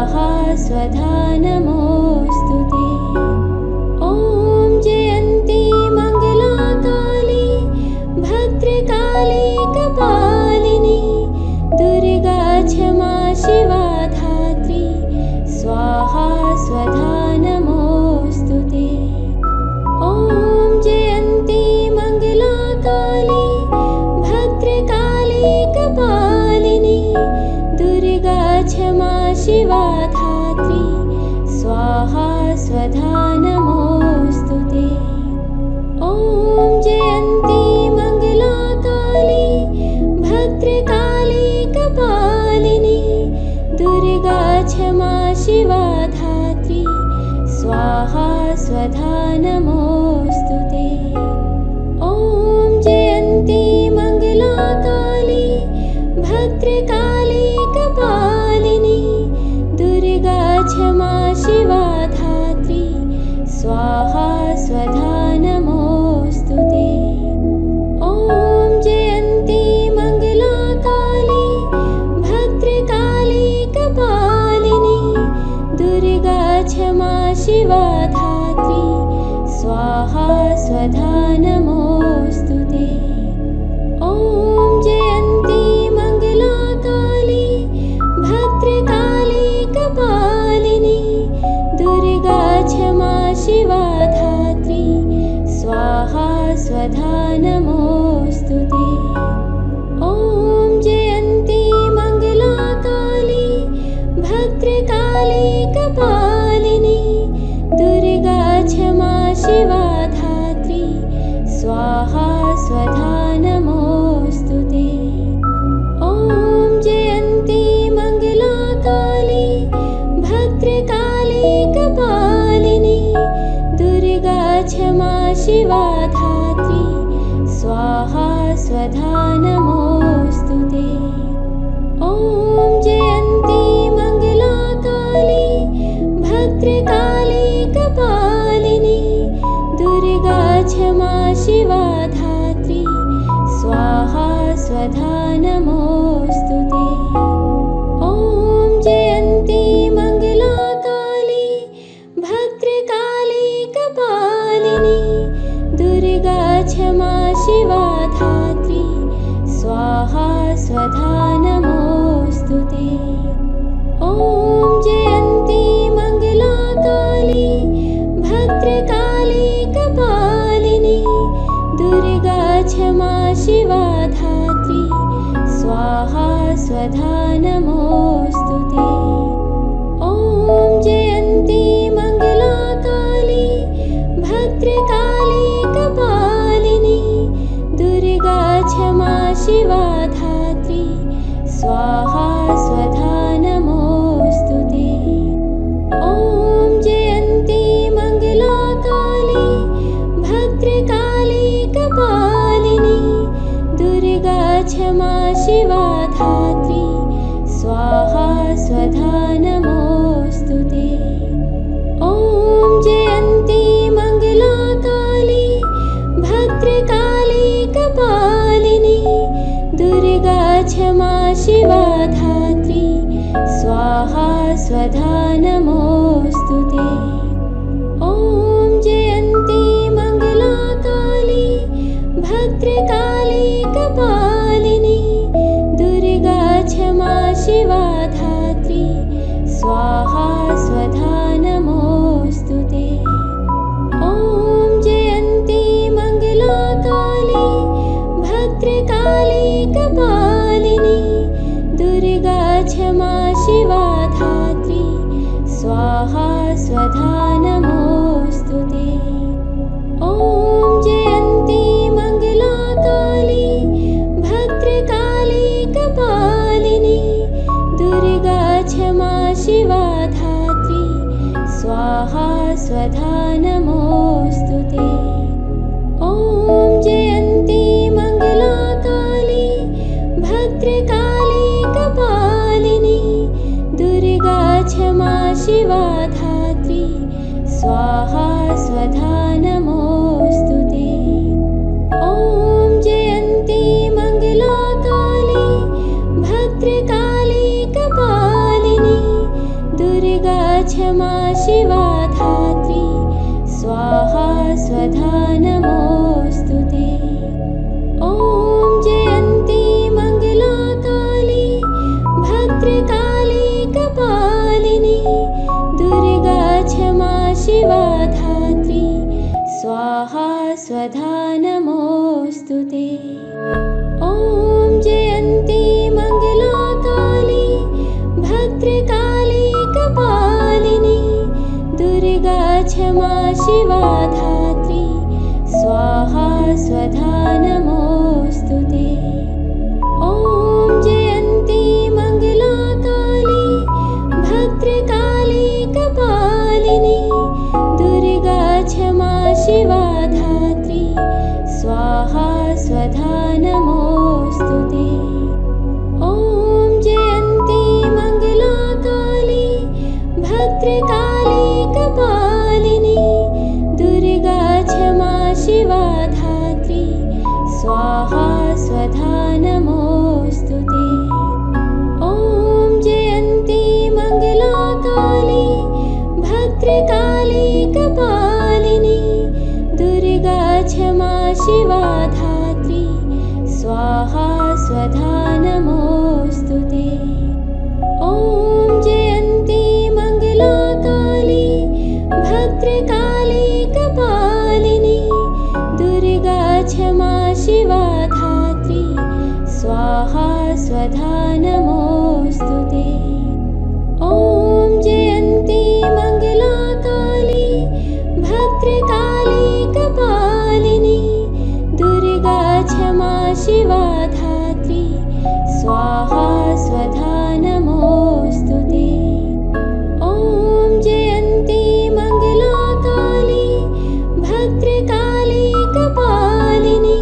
स्वाहा स्वधा नमोऽस्तु ते। ॐ जयन्ती मङ्गलाकाली भद्रकाली कपालिनी दुर्गा क्षमा शिवा धात्री स्वाहा स्वधा नमोऽस्तु ते। ॐ जयन्ती मङ्गलाकाली भद्रकाली कपालिनी दुर्गा क्षमा शिवा धात्री स्वाहा स्वधा नमोऽस्तु ते। ॐ जयन्ती मङ्गलाकाली भद्रकाली कपालिनी दुर्गा क्षमा शिवा धात्री स्वाहा स्वधा नमोऽस्तु ते। ॐ जयन्ती मङ्गलाकाली भद्रकाली कपालिनी दुर्गा क्षमा शिवा धात्री स्वाहा स्वधा नमोऽस्तु ते। ॐ जयन्ती मङ्गलाकाली भद्रकाली कपालिनी दुर्गा क्षमा शिवा धात्री स्वाहा स्वधा नमोऽस्तु ते। ॐ जयन्ती मङ्गलाकाली भद्रकाली कपालिनी दुर्गा क्षमा शिवा धात्री स्वाहा स्वधा नमोऽस्तु ते। ॐ जयन्ती मङ्गलाकाली भद्रकाली कपालिनी दुर्गा क्षमा शिवा धात्री स्वाहा स्वधा नमोऽस्तु ते। ॐ जयन्ती मङ्गलाकाली भद्रकाली कपालिनी दुर्गा क्षमा शिवा धात्री स्वाहा स्वधा नमोऽस्तु ते। ॐ जयन्ती मङ्गलाकाली भद्रकाली कपालिनी दुर्गा क्षमा शिवा धात्री स्वाहा स्वधा नमोऽस्तु ते। ॐ जयन्ती मङ्गलाकाली भद्रकाली कपालिनी दुर्गा क्षमा शिवा धात्री स्वाहा स्वधा नमोऽस्तु ते। ॐ जयन्ती मङ्गलाकाली भद्रकाली कपालिनी दुर्गा क्षमा शिवा धात्री स्वाहा स्वधा नमोऽस्तु ते। ॐ जयन्ती मङ्गलाकाली भद्रकाली कपालिनी दुर्गा क्षमा शिवा धात्री स्वाहा स्वधा नमोऽस्तु ते। ॐ जयन्ती मङ्गलाकाली भद्रकाली कपालिनी दुर्गा क्षमा शिवा धात्री स्वाहा स्वधा नमोऽस्तु ते। ॐ जयन्ती मङ्गलाकाली भद्रकाली कपालिनी दुर्गा क्षमा शिवा धात्री स्वाहा स्वधा नमोऽस्तु ते। ॐ जयन्ती मङ्गलाकाली भद्रकाली कपालिनी दुर्गा क्षमा शिवा धात्री स्वाहा स्वधा नमोऽस्तु ते। ॐ जयन्ती मङ्गलाकाली भद्रकाली कपालिनी दुर्गा क्षमा शिवा धात्री स्वाहा स्वधा नमोऽस्तु ते। ॐ जयन्ती मङ्गलाकाली भद्रकाली कपालिनी दुर्गा क्षमा शिवा धात्री स्वाहा स्वधा नमोऽस्तु ते। ॐ जयन्ती मङ्गलाकाली भद्रकाली कपालिनी दुर्गा क्षमा शिवा धात्री स्वाहा स्वधा नमोऽस्तु ते। ॐ जयन्ती मङ्गलाकाली भद्रकाली कपालिनी दुर्गा क्षमा शिवा धात्री स्वाहा स्वधा नमोऽस्तु ते। ॐ जयन्ती मङ्गला काली भद्रकाली कपालिनी दुर्गा क्षमा शिवा धात्री स्वाहा स्वधा नमोऽस्तु ते। ॐ जयन्ती मङ्गला काली भद्रकाली कपालिनी दुर्गा क्षमा शिवा धात्री स्वाहा स्वधा नमोऽस्तु ते। ॐ जयन्ती मङ्गला काली भद्रकाली कपालिनी दुर्गा क्षमा शिवा धात्री स्वाहा स्वधा नमोऽस्तु ते। ॐ जयन्ती मङ्गला काली भद्रकाली कपालिनी दुर्गा क्षमा शिवा धात्री स्वाहा स्वधा नमोऽस्तु ते। ॐ जयन्ती मङ्गला काली भद्रकाली कपालिनी दुर्गा क्षमा शिवा धात्री स्वाहा स्वधा नमोऽस्तु ते। ॐ जयन्ती मङ्गला काली भद्रकाली कपालिनी दुर्गा क्षमा शिवा धात्री स्वाहा स्वधा नमोऽस्तु ते। ॐ जयन्ती मङ्गला काली भद्रकाली कपालिनी दुर्गा क्षमा शिवा धात्री स्वाहा स्वधा नमोऽस्तु ते। ॐ जयन्ती मङ्गला काली भद्रकाली कपालिनी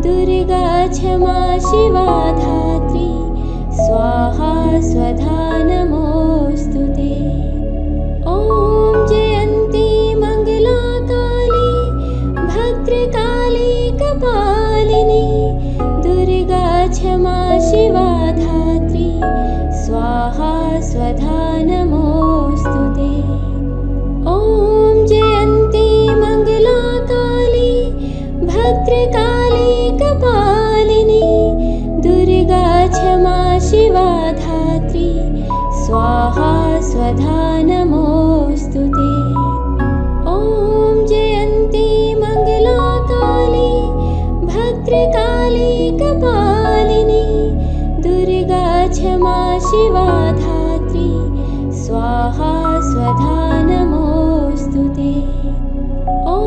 दुर्गा क्षमा शिवा धात्री स्वाहा स्वधा नमोऽस्तु ते। ॐ जयन्ती मङ्गला काली भद्रकाली कपालिनी दुर्गा क्षमा शिवा धात्री स्वाहा स्वधा नमोऽस्तु ते। ॐ जयन्ती मङ्गला काली भद्रकाली कपालिनी दुर्गा क्षमा शिवा धात्री स्वाहा स्वधा नमोऽस्तु ते। ॐ जयन्ती मङ्गला काली भद्रकाली कपालिनी दुर्गा क्षमा शिवा धात्री स्वाहा स्वधा नमोऽस्तु ते। ॐ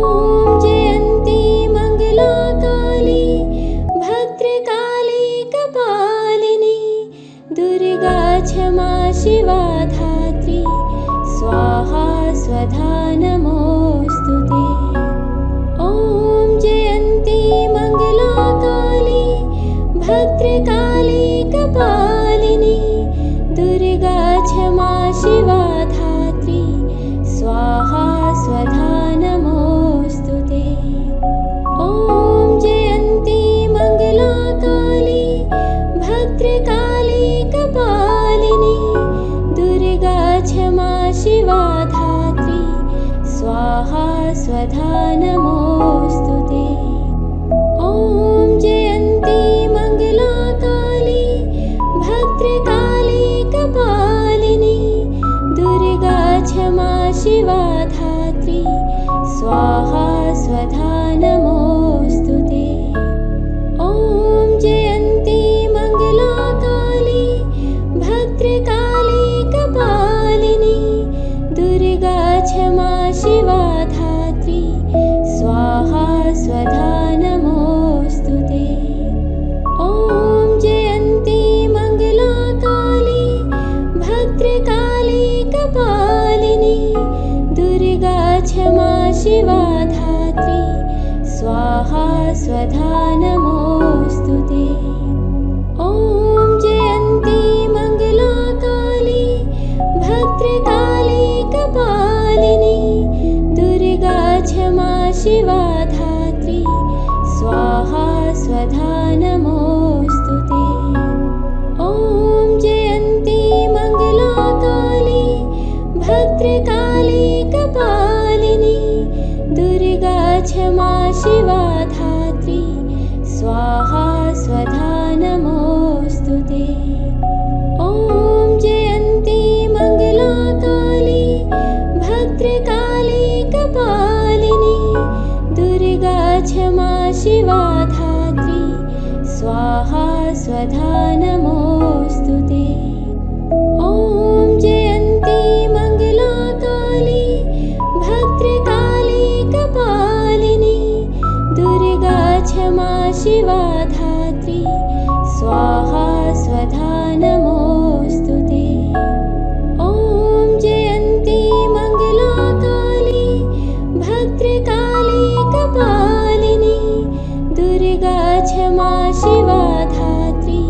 जयन्ती मङ्गला काली भद्रकाली कपालिनी दुर्गा क्षमा शिवा धात्री स्वाहा स्वधा नमोऽस्तु ते। ॐ जयन्ती मङ्गला काली भद्रकाली कपालिनी दुर्गा क्षमा शिवा धात्री स्वाहा स्वधा नमोऽस्तु ते। ॐ जयन्ती मङ्गला काली भद्रकाली कपालिनी दुर्गा क्षमा शिवा धात्री स्वाहा स्वधा नमोऽस्तु ते। ॐ जयन्ती मङ्गला काली भद्रकाली कपालिनी दुर्गा क्षमा शिवा धात्री स्वाहा स्वधा नमोऽस्तु ते। ॐ जयन्ती मङ्गला काली भद्रकाली कपालिनी दुर्गा क्षमा शिवा धात्री स्वाहा स्वधा नमोऽस्तु ते। ॐ जयन्ती मङ्गला काली भद्रकाली कपालिनी दुर्गा क्षमा शिवा धात्री स्वाहा स्वधा नमोऽस्तु ते। ॐ जयन्ती मङ्गला काली भद्रकाली कपालिनी दुर्गा क्षमा शिवा धात्री स्वाहा स्वधा नमोऽस्तु ते। ॐ जयन्ती मङ्गला काली भद्रकाली शिवा धात्री स्वाहा स्वधा नमोऽस्तु ते। ॐ जयन्ती मङ्गला काली भद्रकाली कपालिनी दुर्गा क्षमा शिवा धात्री स्वाहा स्वधा नमोऽस्तु ते। ॐ जयन्ती मङ्गला काली भद्रकाली कपालिनी दुर्गा क्षमा शिवा धात्री स्वाहा स्वधा नमोऽस्तु ते। ॐ जयन्ती मङ्गला काली भद्रकाली कपालिनी दुर्गा क्षमा शिवा धात्री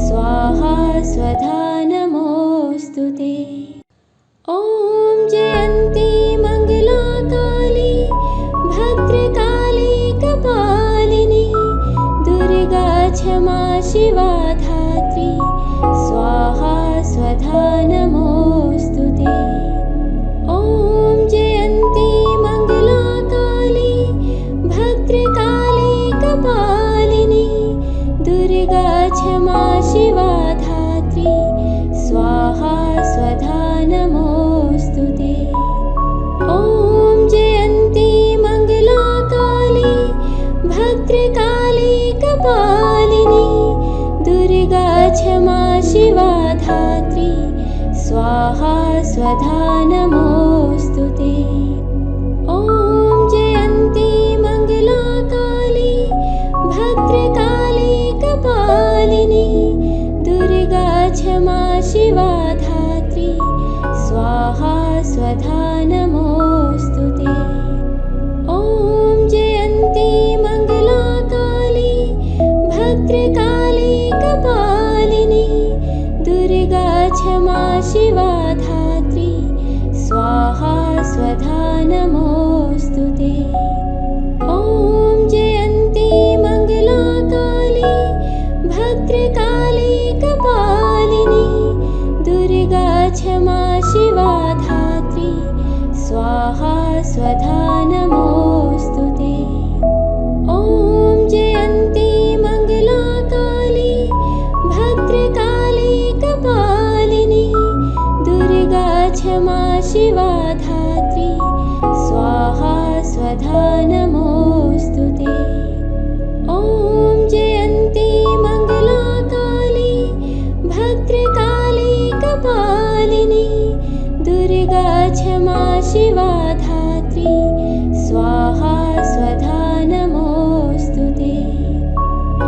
स्वाहा स्वधा नमोऽस्तु ते। ॐ जयन्ती मङ्गला काली भद्रकाली कपालिनी दुर्गा क्षमा शिवा धात्री स्वाहा स्वधा नमोऽस्तु ते। ॐ जयन्ती मङ्गला काली भद्रकाली कपालिनी दुर्गा क्षमा शिवा धात्री स्वाहा स्वधा नमोऽस्तु ते। ॐ जयन्ती मङ्गला काली भद्रकाली कपालिनी दुर्गा क्षमा शिवा धात्री स्वाहा स्वधा नमोऽस्तु ते। ॐ जयन्ती मङ्गला काली भद्रकाली कपालिनी दुर्गा क्षमा शिवा धात्री स्वाहा स्वधा नमोऽस्तु ते। ॐ जयन्ती मङ्गला काली भद्रकाली कपालिनी दुर्गा क्षमा शिवा धात्री स्वाहा स्वधा नमोऽस्तु ते। ॐ जयन्ती मङ्गला काली भद्रकाली कपालिनी दुर्गा क्षमा शिवा धात्री स्वाहा स्वधा नमोऽस्तु ते। ॐ जयन्ती मङ्गला काली भद्रकाली कपालिनी दुर्गा क्षमा शिवा धात्री स्वाहा स्वधा नमोऽस्तु ते। ॐ जयन्ती मङ्गला काली भद्रकाली कपालिनी दुर्गा क्षमा शिवा धात्री स्वाहा स्वधा नमोऽस्तु ते।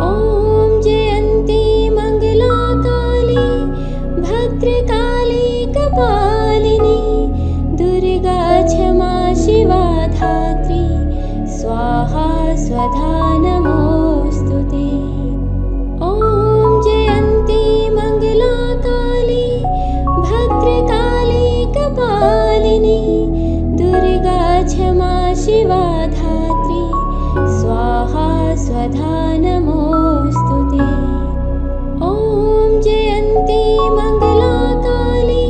ॐ जयन्ती मङ्गला काली भद्रकाली कपालिनी दुर्गा क्षमा शिवा धात्री स्वाहा स्वधा नमोऽस्तु ते। ॐ जयन्ती मङ्गला काली भद्रकाली कपालिनी दुर्गा क्षमा शिवा धात्री स्वाहा स्वधा नमोऽस्तु ते। ॐ जयन्ती मङ्गला काली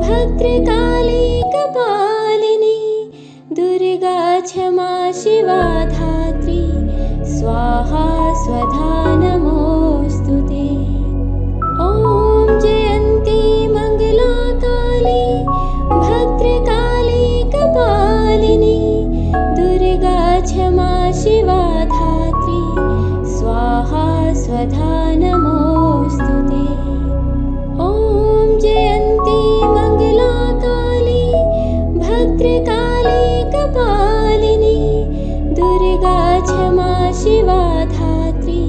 भद्रकाली कपालिनी दुर्गा क्षमा शिवा धात्री स्वाहा स्वधा नमोऽस्तु ते। ॐ जयन्ती मङ्गला काली भद्रकाली कपालिनी दुर्गा क्षमा शिवा धात्री स्वाहा स्वधा नमोऽस्तु ते। ॐ जयन्ती मङ्गला काली भद्रकाली कपालिनी दुर्गा क्षमा शिवा धात्री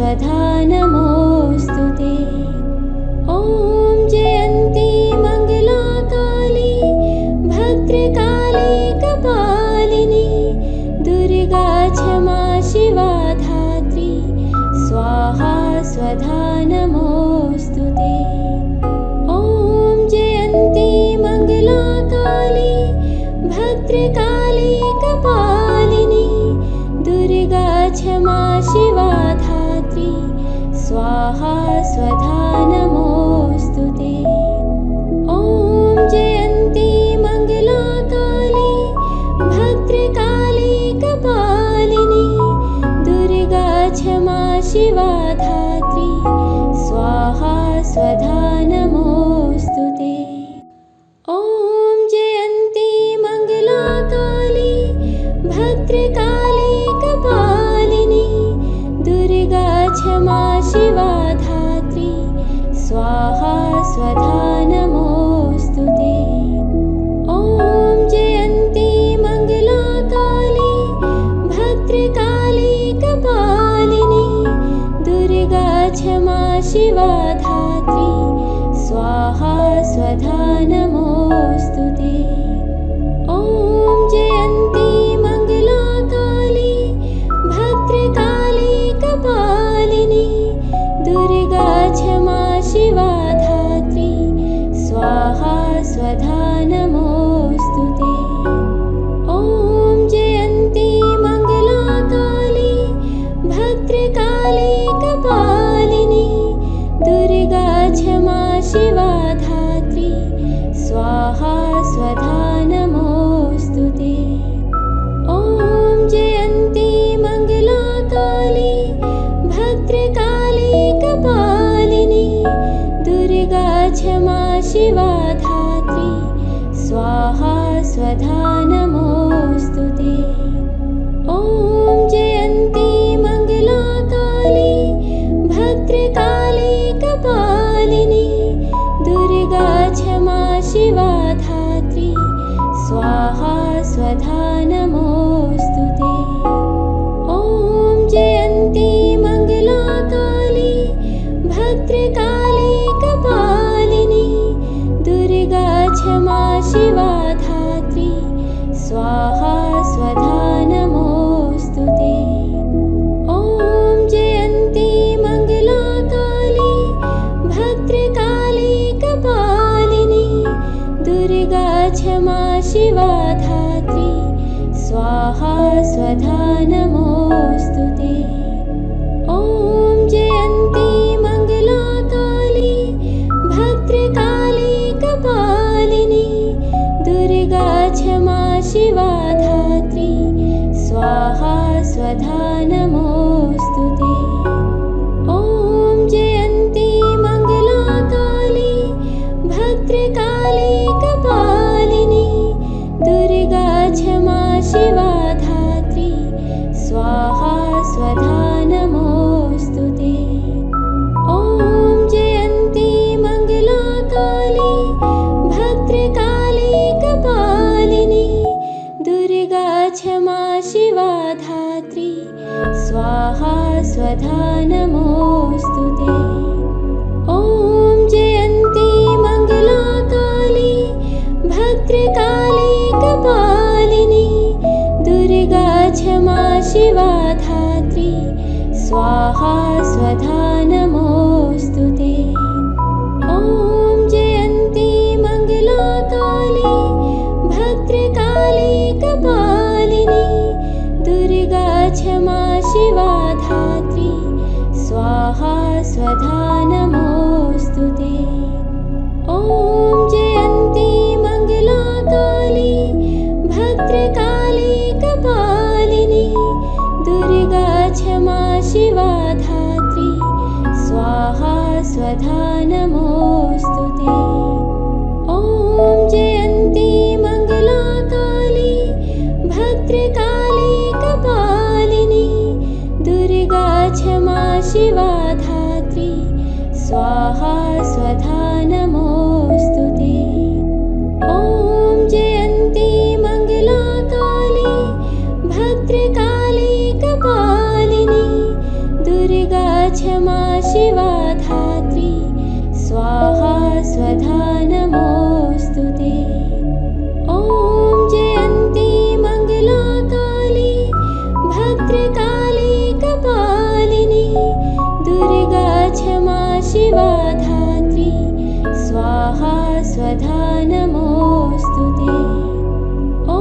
स्वधा नमोऽस्तु ते। ॐ जयन्ती मङ्गला काली भद्रकाली कपालिनी दुर्गा क्षमा शिवा धात्री स्वाहा स्वधा नमोऽस्तु ते। ॐ जयन्ती मङ्गला काली भद्रकाली कपालिनी दुर्गा क्षमा शिवा धात्री स्वाहा स्वधा नमोऽस्तु ते। ॐ जयन्ती मङ्गला काली भद्रकाली कपालिनी दुर्गा क्षमा शिवा धात्री स्वाहा स्वधा नमोऽस्तु ते। ॐ जयन्ती मङ्गला काली भद्रकाली कपालिनी दुर्गा क्षमा शिवा धात्री स्वाहा स्वधा नमोऽस्तु ते। ॐ जयन्ती मङ्गला काली भद्रकाली कपालिनी दुर्गा क्षमा शिवा धात्री स्वाहा स्वधा नमोऽस्तु ते। ॐ जयन्ती मङ्गला काली भद्रकाली कपालिनी दुर्गा क्षमा शिवा धात्री स्वाहा स्वधा नमोऽस्तु ते। ॐ जयन्ती मङ्गला काली भद्रकाली कपालिनी दुर्गा क्षमा शिवा धात्री स्वाहा स्वधा नमोऽस्तु ते। ॐ जयन्ती मङ्गला काली भद्रकाली कपालिनी दुर्गा क्षमा शिवा धात्री स्वाहा स्वधा नमोऽस्तु ते। ॐ जयन्ती मङ्गला काली भद्रकाली कपालिनी दुर्गा क्षमा शिवा धात्री स्वाहा स्वधा नमोऽस्तु ते। ॐ जयन्ती मङ्गला काली भद्रकाली कपालिनी दुर्गा क्षमा शिवा धात्री स्वाहा स्वधा नमोऽस्तु ते। ॐ जयन्ती मङ्गला काली भद्रकाली कपालिनी दुर्गा क्षमा शिवा धात्री स्वाहा स्वधा नमोऽस्तु ते। ॐ जयन्ती मङ्गला काली भद्रकाली कपालिनी दुर्गा क्षमा शिवा धात्री स्वाहा स्वधा नमोऽस्तु ते। ॐ जयन्ती मङ्गला काली भद्रकाली कपालिनी दुर्गा क्षमा शिवा धात्री स्वाहा स्वधा नमोऽस्तु ते। ॐ जयन्ती मङ्गला काली भद्रकाली कपालिनी दुर्गा क्षमा शिवा धात्री स्वाहा स्वधा नमोऽस्तु ते। ॐ जयन्ती मङ्गला काली भद्रकाली कपालिनी दुर्गा क्षमा शिवा धात्री स्वाहा स्वधा नमोऽस्तु ते। ॐ जयन्ती मङ्गला काली भद्रकाली कपालिनी दुर्गा क्षमा शिवा धात्री स्वाहा स्वधा नमोऽस्तु ते। ॐ जयन्ती मङ्गला काली भद्रकाली कपालिनी दुर्गा क्षमा शिवा धात्री स्वाहा स्वधा नमोऽस्तु ते। ॐ जयन्ती मङ्गला काली भद्रकाली कपालिनी दुर्गा क्षमा शिवा धात्री स्वाहा स्वधा नमोऽस्तु ते। ॐ जयन्ती मङ्गला काली भद्रकाली कपालिनी दुर्गा शिवा धात्री स्वाहा स्वधा नमोऽस्तु ते। ॐ जयन्ती मङ्गला काली भद्रकाली कपालिनी दुर्गा क्षमा शिवा धात्री स्वाहा स्वधा नमोऽस्तु ते। ॐ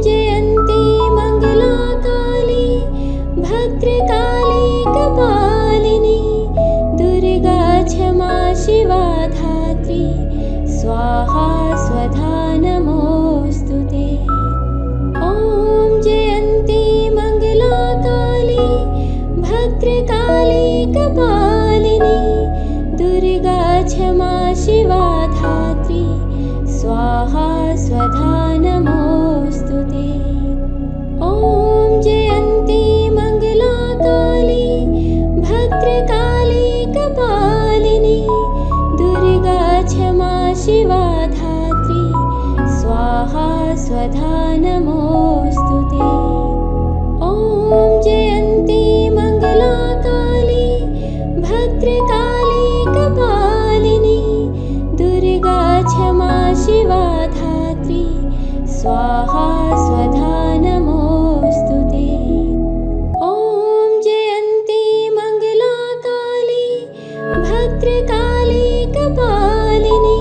जयन्ती मङ्गला काली भद्रकाली कपालिनी दुर्गा क्षमा शिवा धात्री स्वाहा स्वधा नमोऽस्तु ते। ॐ जयन्ती मङ्गला काली भद्रकाली कपालिनी दुर्गा क्षमा शिवा धात्री स्वाहा स्वधा नमोऽस्तु ते। ॐ जयन्ती मङ्गला काली भद्रकाली कपालिनी दुर्गा क्षमा शिवा धात्री स्वाहा स्वधा नमोऽस्तु ते। ॐ जयन्ती मङ्गला काली भद्रकाली कपालिनी दुर्गा क्षमा शिवा धात्री स्वाहा स्वधा नमोऽस्तु ते। ॐ जयन्ती मङ्गला काली भद्रकाली कपालिनी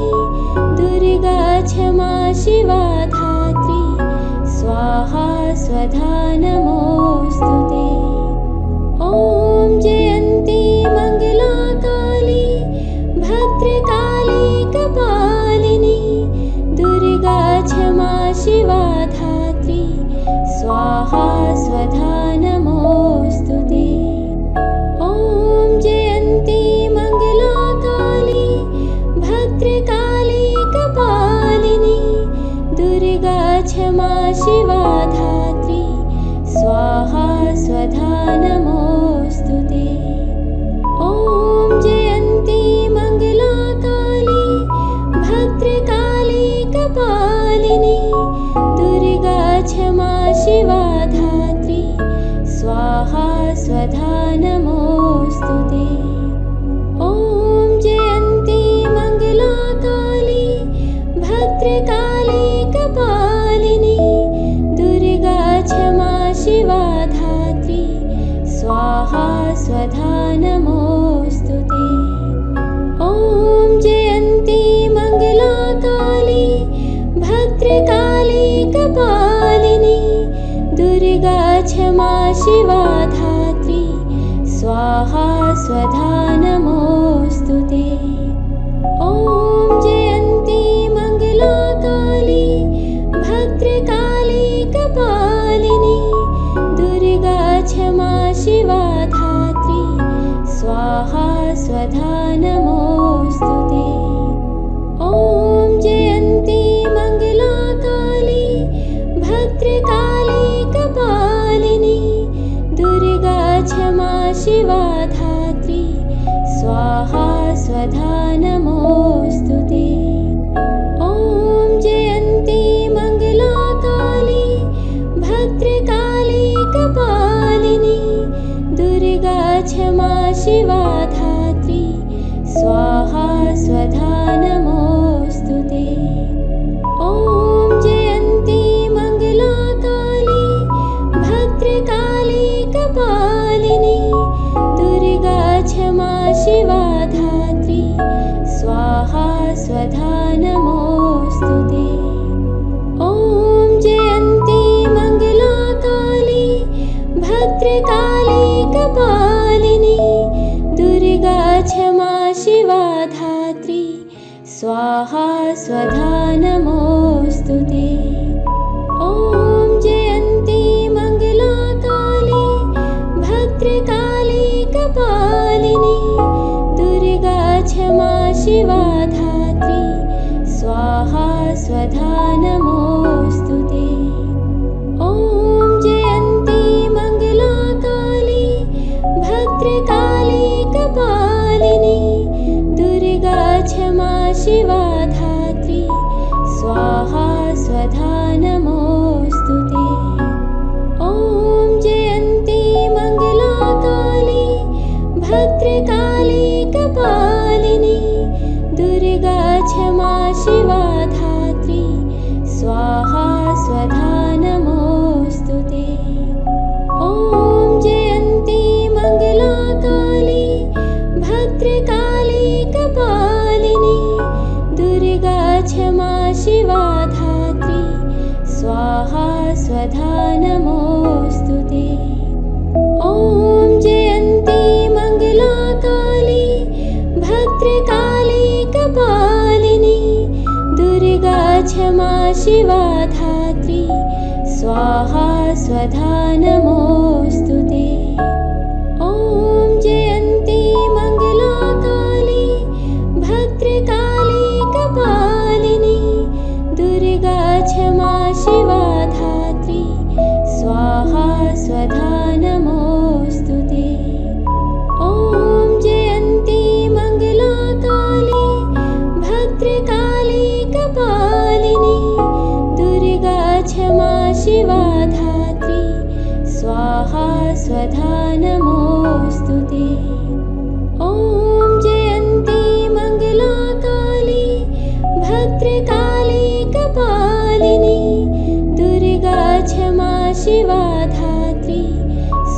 दुर्गा क्षमा शिवा धात्री स्वाहा स्वधा नमोऽस्तु ते। ॐ जयन्ती मङ्गला काली भद्रकाली कपालिनी दुर्गा क्षमा शिवा धात्री स्वाहा स्वधा नमोऽस्तु ते। ॐ जयन्ती मङ्गला काली भद्रकाली कपालिनी दुर्गा क्षमा शिवा धात्री स्वाहा स्वधा नमोऽस्तु ते। ॐ जयन्ती मङ्गला काली भद्रकाली कपालिनी दुर्गा क्षमा शिवा धात्री स्वाहा स्वधा नमोऽस्तु ते। ॐ जयन्ती मङ्गला काली भद्रकाली कपालिनी दुर्गा क्षमा शिवा धात्री स्वाहा स्वधा नमोऽस्तु ते। ॐ जयन्ती मङ्गला काली भद्रकाली कपालिनी दुर्गा क्षमा शिवा धात्री स्वाहा स्वधा नमोऽस्तु ते। ॐ जयन्ती मङ्गला काली भद्रकाली कपालिनी दुर्गा क्षमा शिवा धात्री स्वाहा स्वधा नमोऽस्तु ते। ॐ जयन्ती मङ्गला काली भद्रकाली कपालिनी दुर्गा क्षमा शिवा धात्री स्वाहा स्वधा नमोऽस्तु ते। ॐ जयन्ती मङ्गला काली भद्रकाली कपालिनी दुर्गा क्षमा शिवा धात्री स्वाहा स्वधा नमोऽस्तु ते। ॐ जयन्ती मङ्गला काली भद्रकाली कपालिनी दुर्गा क्षमा शिवा धात्री स्वाहा स्वधा नमोऽस्तु ते। ॐ जयन्ती मङ्गला काली भद्रकाली कपालिनी दुर्गा क्षमा शिवा धात्री स्वाहा स्वधा नमोऽस्तु ते। ॐ जयन्ती मङ्गला काली भद्रकाली कपालिनी दुर्गा क्षमा शिवा धात्री स्वाहा स्वधा नमोऽस्तु ते। ॐ जयन्ती मङ्गला काली भद्रकाली कपालिनी दुर्गा क्षमा शिवा धात्री स्वाहा स्वधा नमोऽस्तु ते। ॐ जयन्ती मङ्गला काली भद्रकाली भद्रकाली कपालिनी दुर्गा क्षमा शिवा धात्री स्वाहा स्वधा नमोऽस्तु ते। ॐ जयन्ती मङ्गला काली भद्रकाली कपालिनी दुर्गा क्षमा शिवा धात्री स्वाहा स्वधा नमोऽस्तु ते। ॐ जयन्ती मङ्गला काली भद्रकाली कपालिनी दुर्गा क्षमा शिवा धात्री स्वाहा स्वधा नमोऽस्तु ते। ॐ जयन्ती मङ्गला काली भद्रकाली कपालिनी दुर्गा क्षमा शिवा धात्री स्वाहा स्वधा नमोऽस्तु ते। ॐ जयन्ती मङ्गला काली भद्रकाली कपालिनी दुर्गा क्षमा शिवा धात्री स्वाहा स्वधा नमोऽस्तु ते। ॐ जयन्ती मङ्गला काली भद्रकाली कपालिनी दुर्गा क्षमा शिवा धात्री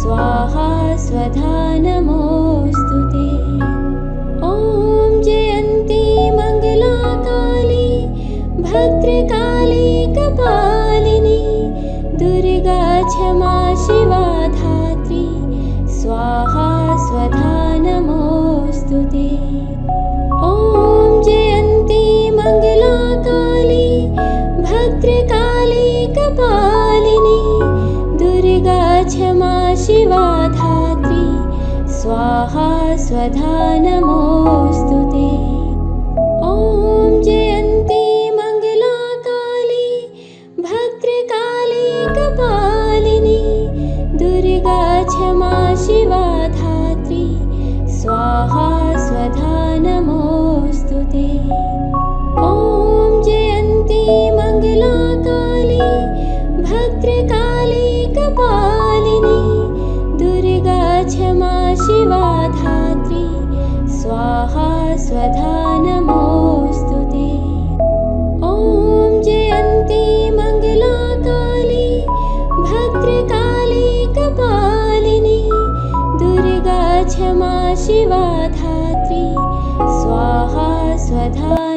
स्वाहा स्वधा नमोऽस्तु ते। ॐ जयन्ती मङ्गला काली भद्रकाली कपालिनी दुर्गा क्षमा शिवा धात्री स्वाहा स्वधा नमोऽस्तु ते। ॐ जयन्ती मङ्गला काली भद्रकाली कपालिनी दुर्गा क्षमा शिवा धात्री स्वाहा स्वधा नमोऽस्तु ते। ॐ जयन्ती मङ्गला काली भद्रकाली कपालिनी दुर्गा क्षमा शिवा धात्री स्वाहा स्वधा नमोऽस्तु ते। ॐ जयन्ती मङ्गला काली भद्रकाली कपालिनी दुर्गा क्षमा शिवा धात्री स्वाहा स्वधा नमोऽस्तु ते। ॐ जयन्ती मङ्गला काली भद्रकाली कपालिनी दुर्गा क्षमा शिवा धात्री स्वाहा स्वधा